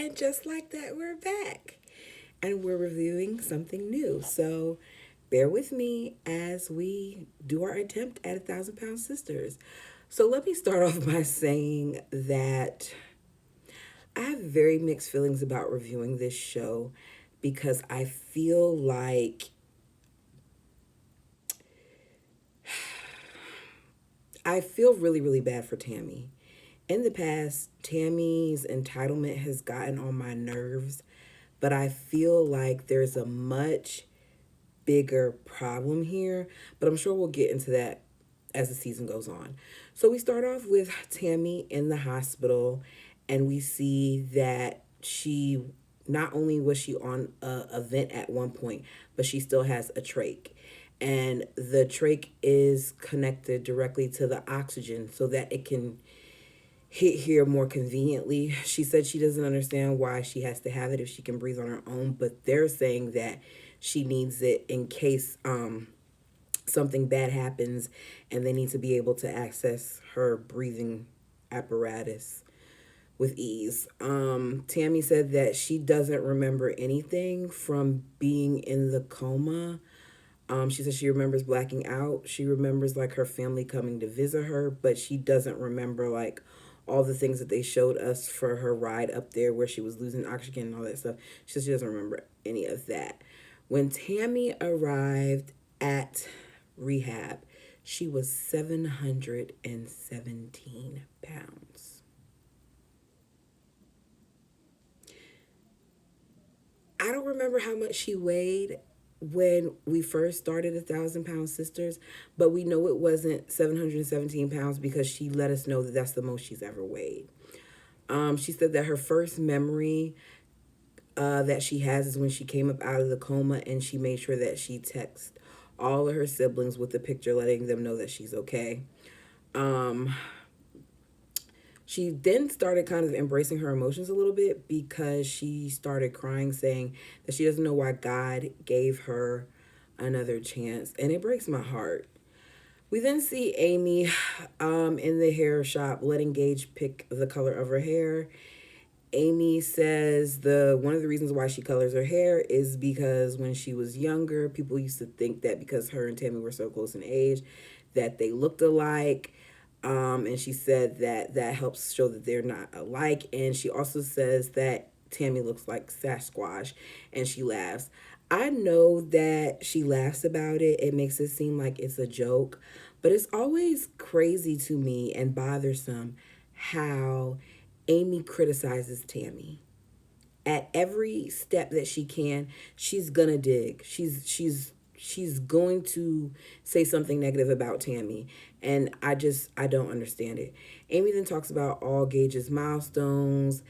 And just like that, we're back. And we're reviewing something new. So bear with me as we do our attempt at 1,000 Pound Sisters. So let me start off by saying that I have very mixed feelings about reviewing this show because I feel like I feel really, really bad for Tammy. In the past, Tammy's entitlement has gotten on my nerves, but I feel like there's a much bigger problem here. But I'm sure we'll get into that as the season goes on. So we start off with Tammy in the hospital, and we see that she not only was she on a vent at one point, but she still has a trach. And the trach is connected directly to the oxygen so that it can hit here more conveniently. She said she doesn't understand why she has to have it if she can breathe on her own, but they're saying that she needs it in case something bad happens and they need to be able to access her breathing apparatus with ease. Tammy said that she doesn't remember anything from being in the coma. She says she remembers blacking out. She remembers like her family coming to visit her, but she doesn't remember like all the things that they showed us for her ride up there where she was losing oxygen and all that stuff. She says she doesn't remember any of that. When Tammy arrived at rehab, she was 717 pounds. I don't remember how much she weighed when we first started 1,000 Pound Sisters, but we know it wasn't 717 pounds because she let us know that that's the most she's ever weighed. She said that her first memory that she has is when she came up out of the coma and she made sure that she texted all of her siblings with a picture letting them know that she's okay. Um, she then started kind of embracing her emotions a little bit because she started crying, saying that she doesn't know why God gave her another chance. And it breaks my heart. We then see Amy in the hair shop letting Gage pick the color of her hair. Amy says the one of the reasons why she colors her hair is because when she was younger, people used to think that because her and Tammy were so close in age, that they looked alike. And she said that that helps show that they're not alike. And she also says that Tammy looks like Sasquatch, and she laughs. I know that she laughs about it. It makes it seem like it's a joke, but it's always crazy to me and bothersome how Amy criticizes Tammy. At every step that she can, she's gonna dig. She's going to say something negative about Tammy, and I don't understand it. Amy then talks about all Gage's milestones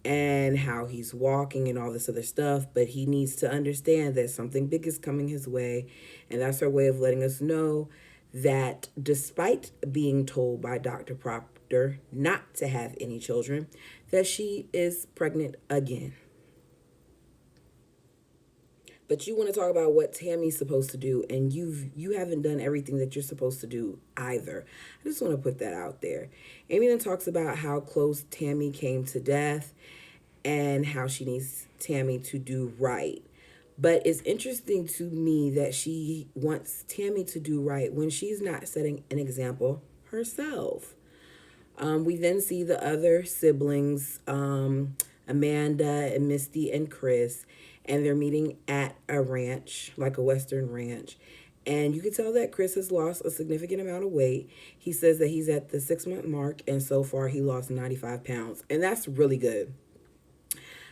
and how he's walking and all this other stuff, but he needs to understand that something big is coming his way, and that's her way of letting us know that despite being told by Dr. Proctor not to have any children, that she is pregnant again. But you want to talk about what Tammy's supposed to do, and you haven't done everything that you're supposed to do either. I just want to put that out there. Amy then talks about how close Tammy came to death and how she needs Tammy to do right. But it's interesting to me that she wants Tammy to do right when she's not setting an example herself. We then see the other siblings, Amanda and Misty and Chris, and they're meeting at a ranch, like a Western ranch. And you can tell that Chris has lost a significant amount of weight. He says that he's at the 6 month mark, and so far he lost 95 pounds. And that's really good.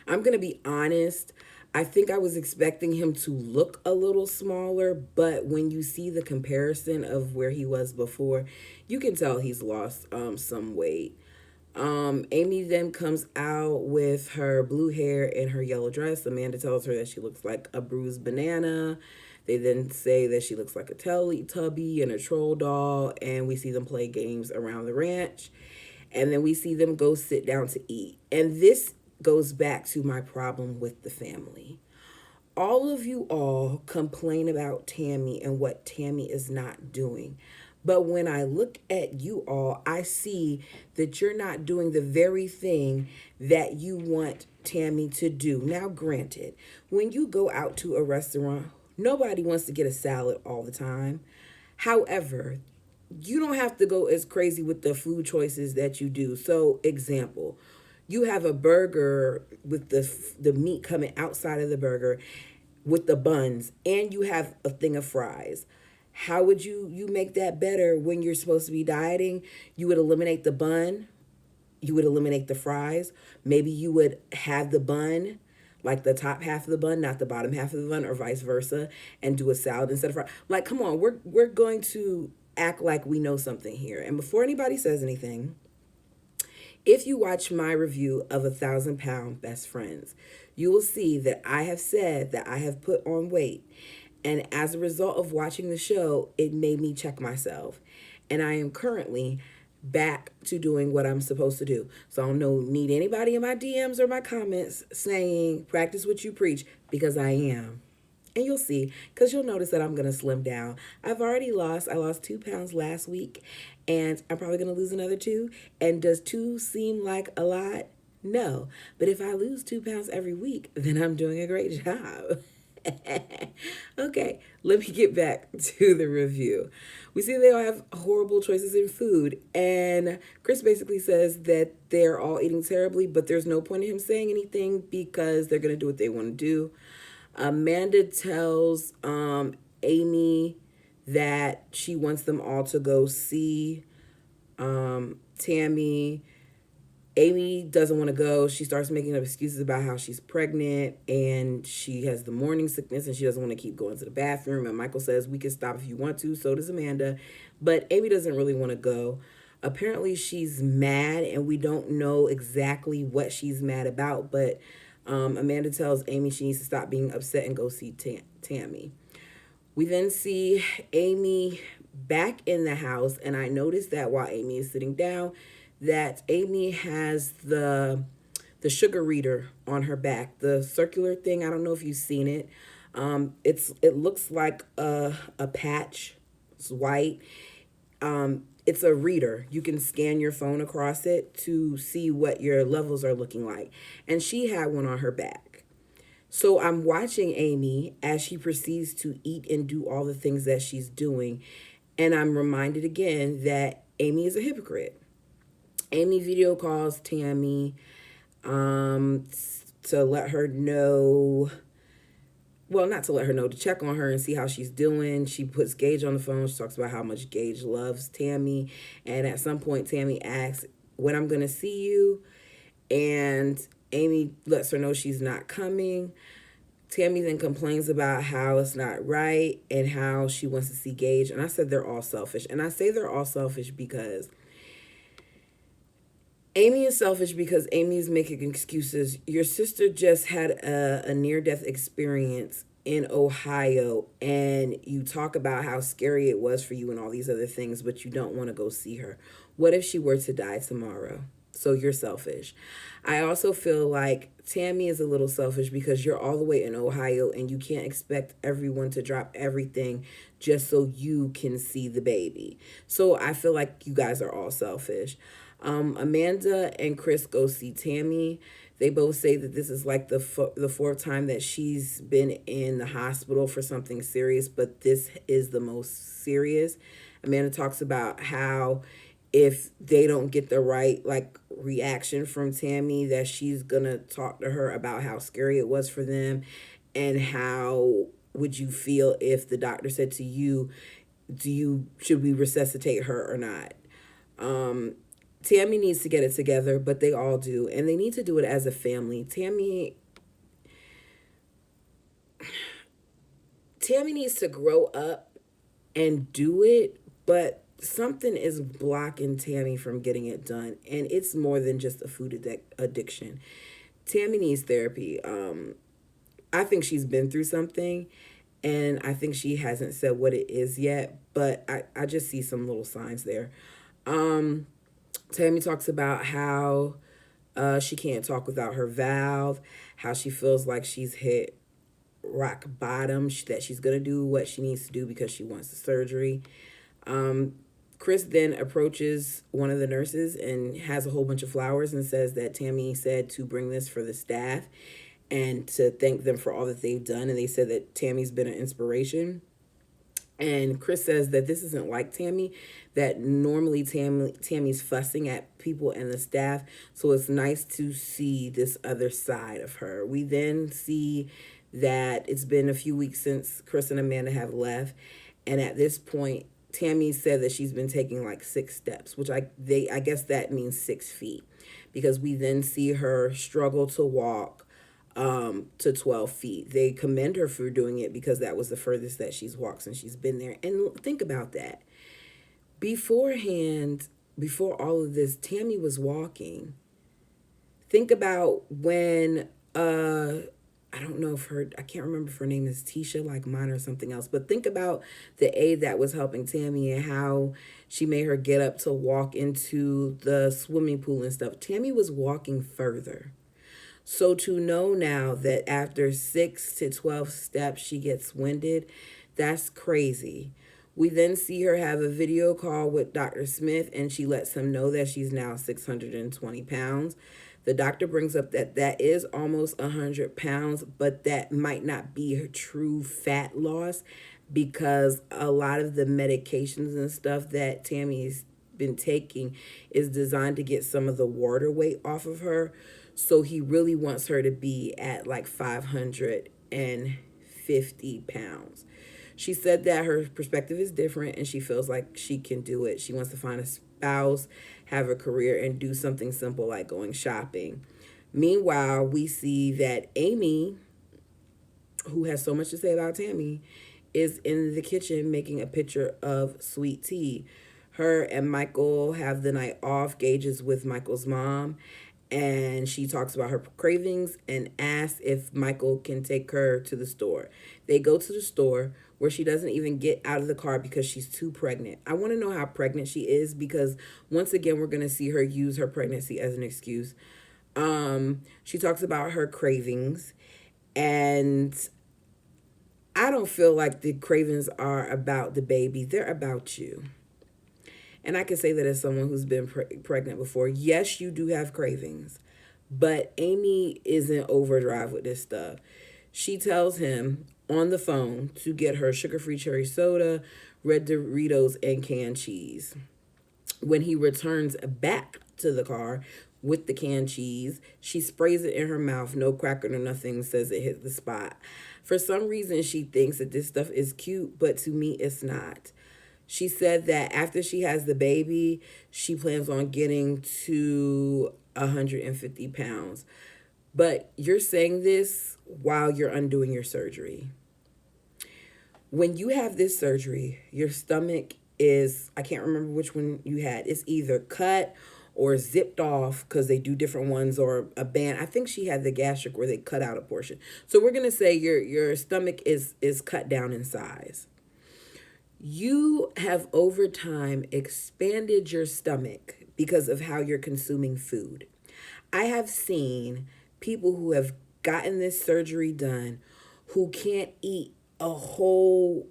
I'm going to be honest. I think I was expecting him to look a little smaller, but when you see the comparison of where he was before, you can tell he's lost some weight. Amy then comes out with her blue hair and her yellow dress. Amanda tells her that she looks like a bruised banana. They then say that she looks like a Teletubby and a troll doll, and we see them play games around the ranch. And then we see them go sit down to eat. And this goes back to my problem with the family. All of you all complain about Tammy and what Tammy is not doing. But when I look at you all, I see that you're not doing the very thing that you want Tammy to do. Now, granted, when you go out to a restaurant, nobody wants to get a salad all the time. However, you don't have to go as crazy with the food choices that you do. So, example, you have a burger with the meat coming outside of the burger with the buns, and you have a thing of fries. How would you make that better when you're supposed to be dieting? You would eliminate the bun, you would eliminate the fries. Maybe you would have the bun, like the top half of the bun, not the bottom half of the bun, or vice versa, and do a salad instead of fries. Like, come on, we're going to act like we know something here. And before anybody says anything, if you watch my review of 1,000 Pound Best Friends, you will see that I have said that I have put on weight. And as a result of watching the show, it made me check myself. And I am currently back to doing what I'm supposed to do. So I don't need anybody in my DMs or my comments saying, practice what you preach, because I am. And you'll see, because you'll notice that I'm going to slim down. I lost 2 pounds last week, and I'm probably going to lose another 2. And does 2 seem like a lot? No. But if I lose 2 pounds every week, then I'm doing a great job. Okay, let me get back to the review. We see they all have horrible choices in food, and Chris basically says that they're all eating terribly, but there's no point in him saying anything because they're going to do what they want to do. Amanda tells Amy that she wants them all to go see Tammy. Amy doesn't want to go. She starts making up excuses about how she's pregnant and she has the morning sickness and she doesn't want to keep going to the bathroom. And Michael says, we can stop if you want to. So does Amanda. But Amy doesn't really want to go. Apparently, she's mad and we don't know exactly what she's mad about. But Amanda tells Amy she needs to stop being upset and go see Tammy. We then see Amy back in the house. And I noticed that while Amy is sitting down, that Amy has the sugar reader on her back, the circular thing. I don't know if you've seen it. It looks like a patch. It's white. It's a reader. You can scan your phone across it to see what your levels are looking like. And she had one on her back. So I'm watching Amy as she proceeds to eat and do all the things that she's doing. And I'm reminded again that Amy is a hypocrite. Amy video calls Tammy to let her know, well, not to let her know, to check on her and see how she's doing. She puts Gage on the phone. She talks about how much Gage loves Tammy. And at some point, Tammy asks, when I'm going to see you. And Amy lets her know she's not coming. Tammy then complains about how it's not right and how she wants to see Gage. And I said they're all selfish. And I say they're all selfish because Amy is selfish because Amy is making excuses. Your sister just had a near-death experience in Ohio, and you talk about how scary it was for you and all these other things, but you don't want to go see her. What if she were to die tomorrow? So you're selfish. I also feel like Tammy is a little selfish because you're all the way in Ohio and you can't expect everyone to drop everything just so you can see the baby. So I feel like you guys are all selfish. Amanda and Chris go see Tammy. They both say that this is like the fourth time that she's been in the hospital for something serious, but this is the most serious. Amanda talks about how if they don't get the right reaction from Tammy, that she's gonna talk to her about how scary it was for them and how would you feel if the doctor said to you, should we resuscitate her or not? Tammy needs to get it together, but they all do. And they need to do it as a family. Tammy needs to grow up and do it, but something is blocking Tammy from getting it done. And it's more than just a food addiction. Tammy needs therapy. I think she's been through something, and I think she hasn't said what it is yet, but I just see some little signs there. Tammy talks about how she can't talk without her valve, how she feels like she's hit rock bottom, that she's going to do what she needs to do because she wants the surgery. Chris then approaches one of the nurses and has a whole bunch of flowers and says that Tammy said to bring this for the staff and to thank them for all that they've done. And they said that Tammy's been an inspiration. And Chris says that this isn't like Tammy, that normally Tammy's fussing at people and the staff. So it's nice to see this other side of her. We then see that it's been a few weeks since Chris and Amanda have left. And at this point, Tammy said that she's been taking like 6 steps, which I guess that means 6 feet, because we then see her struggle to walk to 12 feet. They commend her for doing it because that was the furthest that she's walked since she's been there. And think about that. Beforehand, before all of this, Tammy was walking. Think about when I don't know if I can't remember if her name is Tisha, like mine, or something else, but think about the aide that was helping Tammy and how she made her get up to walk into the swimming pool and stuff. Tammy was walking further. So to know now that after 6 to 12 steps, she gets winded, that's crazy. We then see her have a video call with Dr. Smith, and she lets him know that she's now 620 pounds. The doctor brings up that that is almost 100 pounds, but that might not be her true fat loss, because a lot of the medications and stuff that Tammy's been taking is designed to get some of the water weight off of her. So he really wants her to be at like 550 pounds. She said that her perspective is different and she feels like she can do it. She wants to find a spouse, have a career, and do something simple like going shopping. Meanwhile, we see that Amy, who has so much to say about Tammy, is in the kitchen making a pitcher of sweet tea. Her and Michael have the night off. Gage is with Michael's mom, and she talks about her cravings and asks if Michael can take her to the store. They go to the store where she doesn't even get out of the car because she's too pregnant. I want to know how pregnant she is, because once again, we're going to see her use her pregnancy as an excuse. She talks about her cravings, and I don't feel like the cravings are about the baby. They're about you. And I can say that as someone who's been pregnant before. Yes, you do have cravings, but Amy isn't overdrive with this stuff. She tells him on the phone to get her sugar-free cherry soda, red Doritos, and canned cheese. When he returns back to the car with the canned cheese, she sprays it in her mouth, no cracker, no nothing, says it hit the spot. For some reason, she thinks that this stuff is cute, but to me, it's not. She said that after she has the baby, she plans on getting to 150 pounds. But you're saying this while you're undoing your surgery. When you have this surgery, your stomach is, I can't remember which one you had. It's either cut or zipped off, because they do different ones, or a band. I think she had the gastric where they cut out a portion. So we're going to say your stomach is cut down in size. You have over time expanded your stomach because of how you're consuming food. I have seen people who have gotten this surgery done who can't eat a whole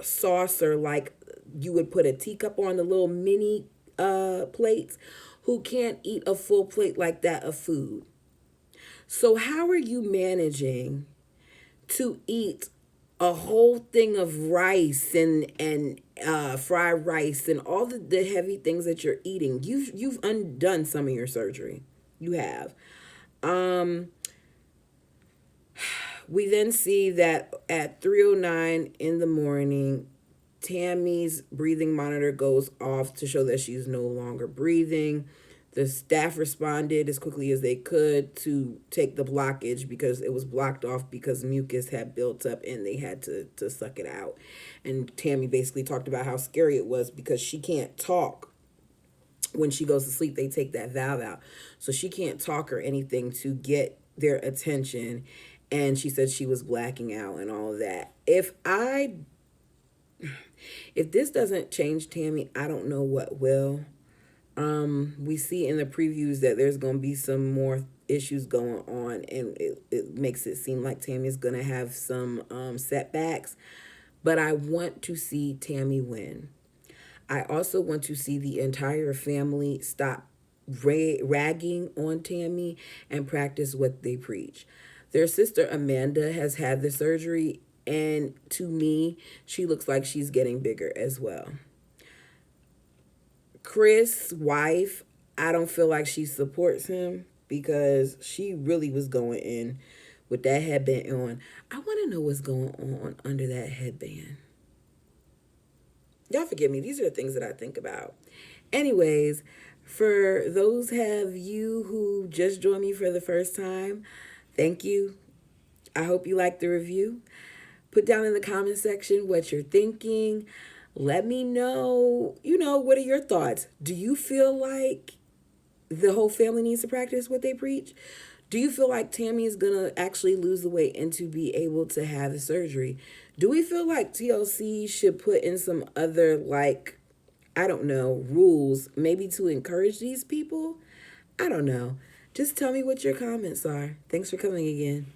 saucer like you would put a teacup on, the little mini plates, who can't eat a full plate like that of food. So how are you managing to eat a whole thing of rice and fried rice and all the heavy things that you're eating? You've undone some of your surgery. You have. We then see that at 3:09 in the morning, Tammy's breathing monitor goes off to show that she's no longer breathing. The staff responded as quickly as they could to take the blockage, because it was blocked off because mucus had built up and they had to suck it out. And Tammy basically talked about how scary it was because she can't talk. When she goes to sleep, they take that valve out. So she can't talk or anything to get their attention. And she said she was blacking out and all of that. If this doesn't change Tammy, I don't know what will. We see in the previews that there's going to be some more issues going on, and it makes it seem like Tammy's going to have some setbacks. But I want to see Tammy win. I also want to see the entire family stop ragging on Tammy and practice what they preach. Their sister Amanda has had the surgery, and to me, she looks like she's getting bigger as well. Chris' wife, I don't feel like she supports him because she really was going in with that headband on. I want to know what's going on under that headband. Y'all forgive me. These are the things that I think about. Anyways, for those of you who just joined me for the first time, thank you. I hope you liked the review. Put down in the comment section what you're thinking. Let me know, what are your thoughts? Do you feel like the whole family needs to practice what they preach? Do you feel like Tammy is going to actually lose the weight and to be able to have the surgery? Do we feel like TLC should put in some other, like, I don't know, rules, maybe to encourage these people? I don't know. Just tell me what your comments are. Thanks for coming again.